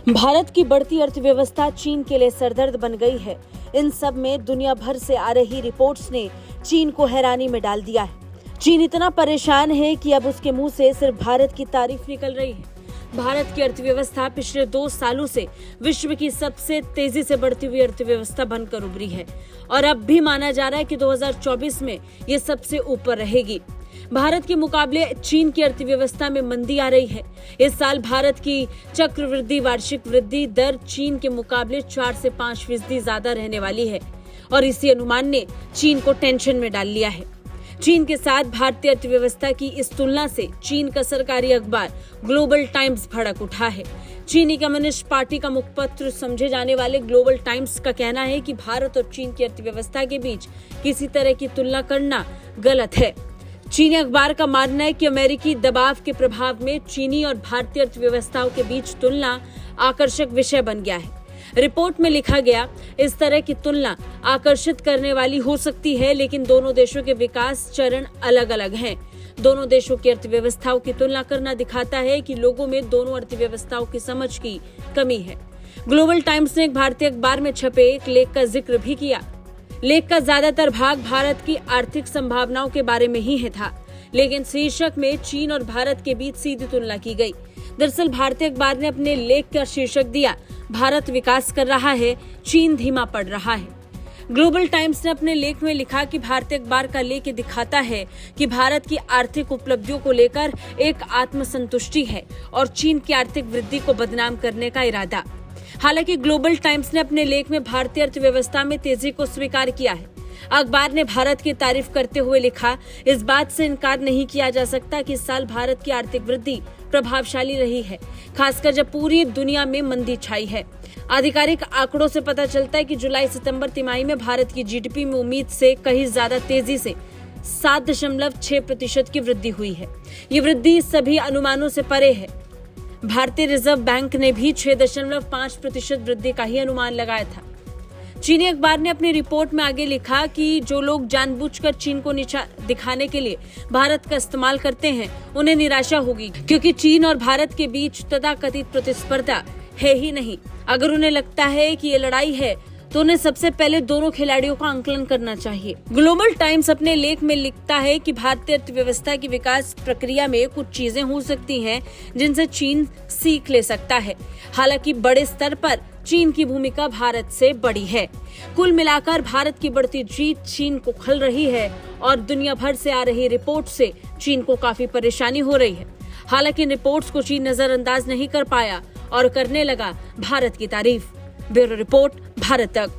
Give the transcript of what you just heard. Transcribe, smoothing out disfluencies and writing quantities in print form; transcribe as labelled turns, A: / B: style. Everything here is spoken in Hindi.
A: भारत की बढ़ती अर्थव्यवस्था चीन के लिए सरदर्द बन गई है। इन सब में दुनिया भर से आ रही रिपोर्ट्स ने चीन को हैरानी में डाल दिया है। चीन इतना परेशान है कि अब उसके मुंह से सिर्फ भारत की तारीफ निकल रही है। भारत की अर्थव्यवस्था पिछले 2 सालों से विश्व की सबसे तेजी से बढ़ती हुई अर्थव्यवस्था बनकर उभरी है और अब भी माना जा रहा है कि 2024 में ये सबसे ऊपर रहेगी। भारत के मुकाबले चीन की अर्थव्यवस्था में मंदी आ रही है। इस साल भारत की चक्रवृद्धि वार्षिक वृद्धि दर चीन के मुकाबले 4 से 5% ज्यादा रहने वाली है और इसी अनुमान ने चीन को टेंशन में डाल लिया है। चीन के साथ भारतीय अर्थव्यवस्था की इस तुलना से चीन का सरकारी अखबार ग्लोबल टाइम्स भड़क उठा है। चीनी कम्युनिस्ट पार्टी का मुखपत्र समझे जाने वाले ग्लोबल टाइम्स का कहना है कि भारत और चीन की अर्थव्यवस्था के बीच किसी तरह की तुलना करना गलत है। चीनी अखबार का मानना है कि अमेरिकी दबाव के प्रभाव में चीनी और भारतीय अर्थव्यवस्थाओं के बीच तुलना आकर्षक विषय बन गया है। रिपोर्ट में लिखा गया, इस तरह की तुलना आकर्षित करने वाली हो सकती है, लेकिन दोनों देशों के विकास चरण अलग अलग हैं। दोनों देशों की अर्थव्यवस्थाओं की तुलना करना दिखाता है कि लोगों में दोनों अर्थव्यवस्थाओं की समझ की कमी है। ग्लोबल टाइम्स ने एक भारतीय अखबार में छपे एक लेख का जिक्र भी किया। लेख का ज्यादातर भाग भारत की आर्थिक संभावनाओं के बारे में ही था, लेकिन शीर्षक में चीन और भारत के बीच सीधी तुलना की गई। दरअसल भारतीय अखबार ने अपने लेख का शीर्षक दिया, भारत विकास कर रहा है, चीन धीमा पड़ रहा है। ग्लोबल टाइम्स ने अपने लेख में लिखा कि भारतीय अखबार का लेख दिखाता है कि भारत की आर्थिक उपलब्धियों को लेकर एक आत्मसंतुष्टि है और चीन की आर्थिक वृद्धि को बदनाम करने का इरादा। हालांकि ग्लोबल टाइम्स ने अपने लेख में भारतीय अर्थव्यवस्था में तेजी को स्वीकार किया है। अखबार ने भारत की तारीफ करते हुए लिखा, इस बात से इनकार नहीं किया जा सकता कि इस साल भारत की आर्थिक वृद्धि प्रभावशाली रही है, खासकर जब पूरी दुनिया में मंदी छाई है। आधिकारिक आंकड़ों से पता चलता है कि जुलाई-सितंबर तिमाही में भारत की जीडीपी में उम्मीद से कहीं ज्यादा तेजी से 7.6% की वृद्धि हुई है। ये वृद्धि सभी अनुमानों से परे है। भारतीय रिजर्व बैंक ने भी 6.5% वृद्धि का ही अनुमान लगाया था। चीनी अखबार ने अपनी रिपोर्ट में आगे लिखा कि जो लोग जानबूझकर चीन को नीचा दिखाने के लिए भारत का इस्तेमाल करते हैं, उन्हें निराशा होगी, क्योंकि चीन और भारत के बीच तथाकथित प्रतिस्पर्धा है ही नहीं। अगर उन्हें लगता है कि ये लड़ाई है, तो उन्हें सबसे पहले दोनों खिलाड़ियों का आंकलन करना चाहिए। ग्लोबल टाइम्स अपने लेख में लिखता है कि भारतीय अर्थव्यवस्था की विकास प्रक्रिया में कुछ चीजें हो सकती हैं जिनसे चीन सीख ले सकता है। हालांकि बड़े स्तर पर चीन की भूमिका भारत से बड़ी है। कुल मिलाकर भारत की बढ़ती जीत चीन को खल रही है और दुनिया भर से आ रही रिपोर्ट से चीन को काफी परेशानी हो रही है। हालांकि इन रिपोर्ट्स को चीन नजरअंदाज नहीं कर पाया और करने लगा भारत की तारीफ। ब्यूरो रिपोर्ट, भारत तक।